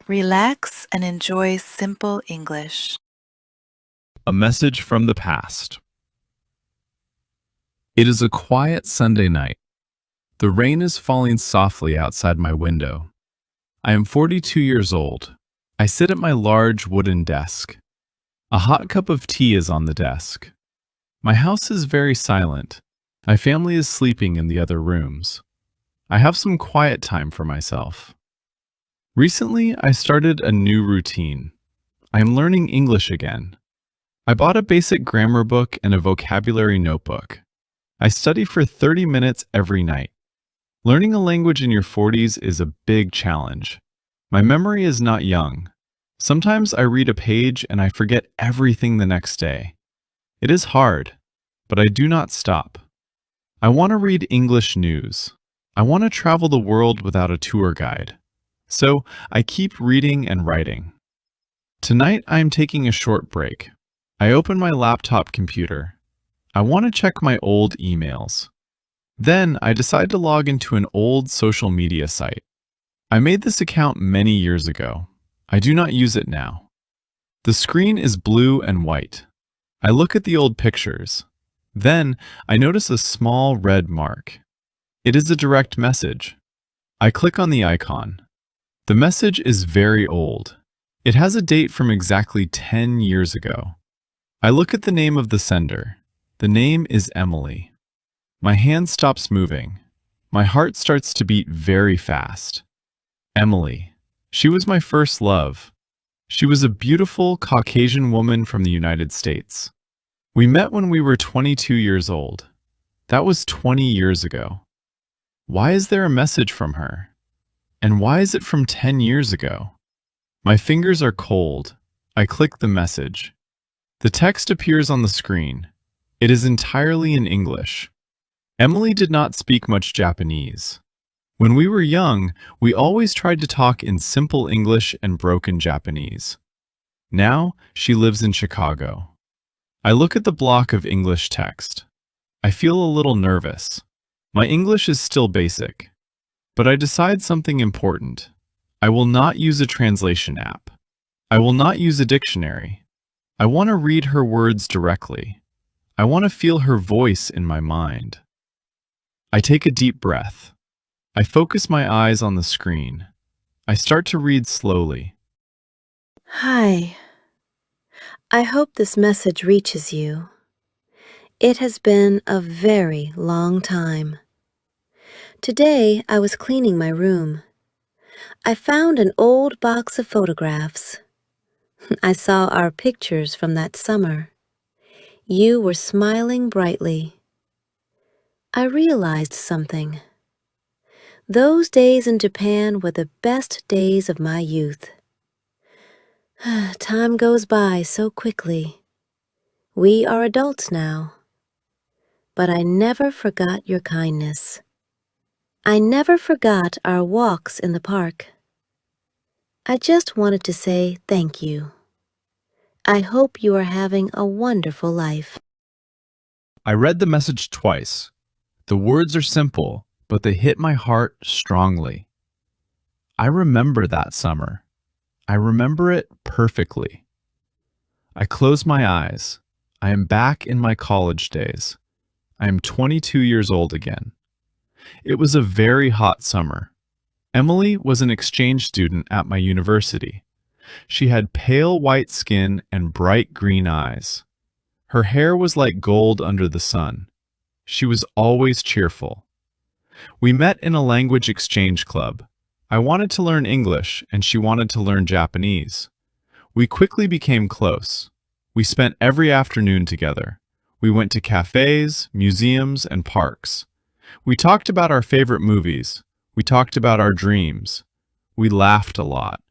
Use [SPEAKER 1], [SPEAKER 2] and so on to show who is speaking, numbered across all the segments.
[SPEAKER 1] Relax and enjoy simple English.
[SPEAKER 2] A message from the past. It is a quiet Sunday night. The rain is falling softly outside my window. I am 42 years old. I sit at my large wooden desk. A hot cup of tea is on the desk. My house is very silent. My family is sleeping in the other rooms. I have some quiet time for myself. Recently, I started a new routine. I am learning English again. I bought a basic grammar book and a vocabulary notebook. I study for 30 minutes every night. Learning a language in your 40s is a big challenge. My memory is not young. Sometimes I read a page and I forget everything the next day. It is hard, but I do not stop. I want to read English news. I want to travel the world without a tour guide. So I keep reading and writing. Tonight I am taking a short break. I open my laptop computer. I want to check my old emails. Then I decide to log into an old social media site. I made this account many years ago. I do not use it now. The screen is blue and white. I look at the old pictures. Then I notice a small red mark. It is a direct message. I click on the icon. The message is very old. It has a date from exactly 10 years ago. I look at the name of the sender. The name is Emily. My hand stops moving. My heart starts to beat very fast. Emily. She was my first love. She was a beautiful Caucasian woman from the United States. We met when we were 22 years old. That was 20 years ago. Why is there a message from her? And why is it from 10 years ago? My fingers are cold. I click the message. The text appears on the screen. It is entirely in English. Emily did not speak much Japanese. When we were young, we always tried to talk in simple English and broken Japanese. Now, she lives in Chicago. I look at the block of English text. I feel a little nervous. My English is still basic. But I decide something important. I will not use a translation app. I will not use a dictionary. I want to read her words directly. I want to feel her voice in my mind. I take a deep breath. I focus my eyes on the screen. I start to read slowly.
[SPEAKER 3] Hi. I hope this message reaches you. It has been a very long time. Today I was cleaning my room. I found an old box of photographs. I saw our pictures from that summer. You were smiling brightly. I realized something. Those days in Japan were the best days of my youth. Time goes by so quickly. We are adults now. But I never forgot your kindness. I never forgot our walks in the park. I just wanted to say thank you. I hope you are having a wonderful life.
[SPEAKER 2] I read the message twice. The words are simple, but they hit my heart strongly. I remember that summer. I remember it perfectly. I close my eyes. I am back in my college days. I am 22 years old again. It was a very hot summer. Emily was an exchange student at my university. She had pale white skin and bright green eyes. Her hair was like gold under the sun. She was always cheerful. We met in a language exchange club. I wanted to learn English, and she wanted to learn Japanese. We quickly became close. We spent every afternoon together. We went to cafes, museums, and parks. We talked about our favorite movies. We talked about our dreams. We laughed a lot.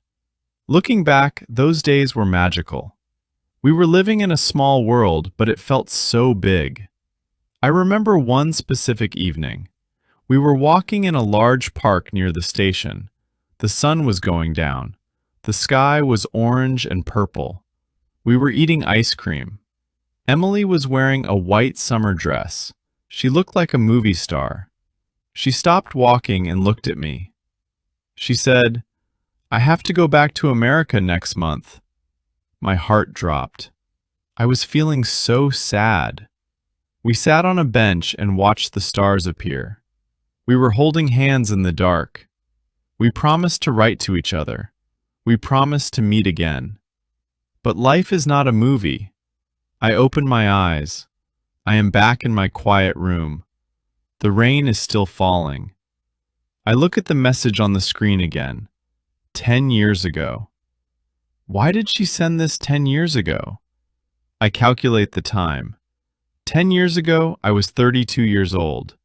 [SPEAKER 2] Looking back, those days were magical. We were living in a small world, but it felt so big. I remember one specific evening. We were walking in a large park near the station. The sun was going down. The sky was orange and purple. We were eating ice cream. Emily was wearing a white summer dress. She looked like a movie star. She stopped walking and looked at me. She said, I have to go back to America next month. My heart dropped. I was feeling so sad. We sat on a bench and watched the stars appear. We were holding hands in the dark. We promised to write to each other. We promised to meet again. But life is not a movie. I open my eyes. I am back in my quiet room. The rain is still falling. I look at the message on the screen again. 10 years ago. Why did she send this 10 years ago? I calculate the time. 10 years ago, I was 32 years old.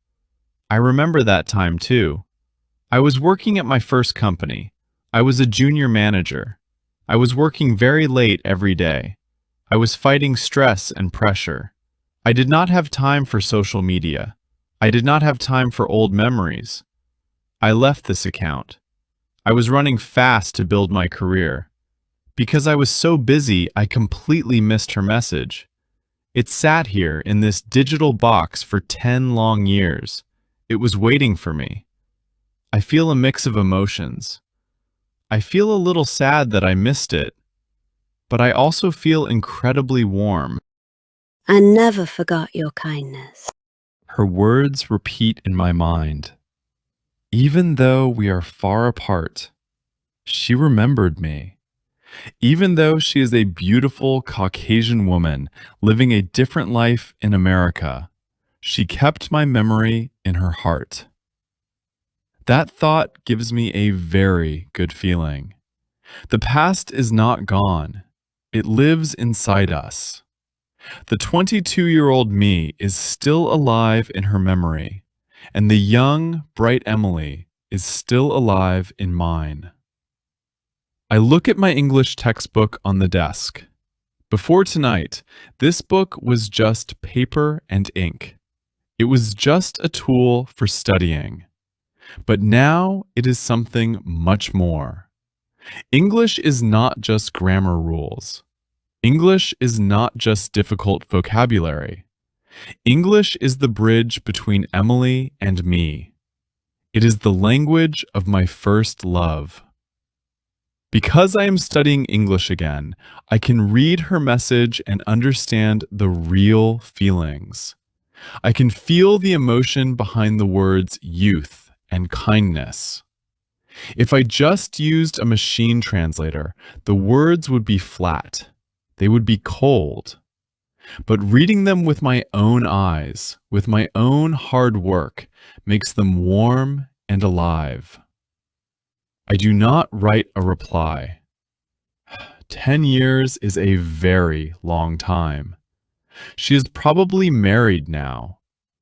[SPEAKER 2] I remember that time too. I was working at my first company. I was a junior manager. I was working very late every day. I was fighting stress and pressure. I did not have time for social media. I did not have time for old memories. I left this account. I was running fast to build my career. Because I was so busy, I completely missed her message. It sat here in this digital box for 10 long years. It was waiting for me. I feel a mix of emotions. I feel a little sad that I missed it, but I also feel incredibly warm.
[SPEAKER 3] I never forgot your kindness.
[SPEAKER 2] Her words repeat in my mind. Even though we are far apart, she remembered me. Even though she is a beautiful Caucasian woman living a different life in America, she kept my memory in her heart. That thought gives me a very good feeling. The past is not gone. It lives inside us. The 22-year-old me is still alive in her memory, and the young, bright Emily is still alive in mine. I look at my English textbook on the desk. Before tonight, this book was just paper and ink. It was just a tool for studying. But now it is something much more. English is not just grammar rules. English is not just difficult vocabulary. English is the bridge between Emily and me. It is the language of my first love. Because I am studying English again, I can read her message and understand the real feelings. I can feel the emotion behind the words youth and kindness. If I just used a machine translator, the words would be flat. They would be cold. But reading them with my own eyes, with my own hard work, makes them warm and alive. I do not write a reply. 10 years is a very long time. She is probably married now.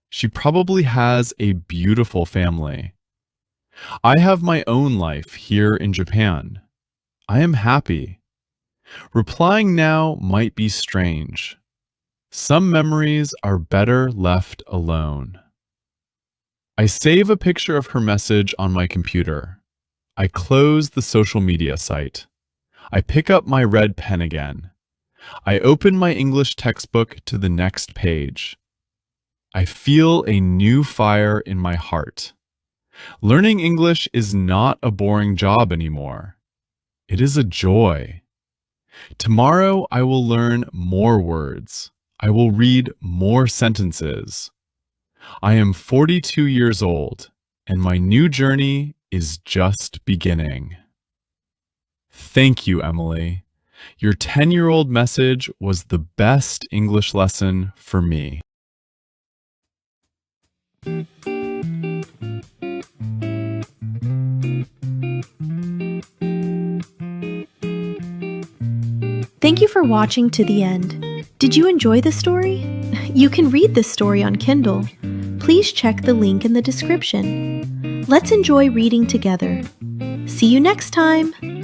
[SPEAKER 2] She probably has a beautiful family. I have my own life here in Japan. I am happy. Replying now might be strange. Some memories are better left alone. I save a picture of her message on my computer. I close the social media site. I pick up my red pen again. I open my English textbook to the next page. I feel a new fire in my heart. Learning English is not a boring job anymore. It is a joy. Tomorrow I will learn more words. I will read more sentences. I am 42 years old, and my new journey is just beginning. Thank you, Emily. Your 10-year-old message was the best English lesson for me.
[SPEAKER 4] Thank you for watching to the end. Did you enjoy the story? You can read this story on Kindle. Please check the link in the description. Let's enjoy reading together. See you next time!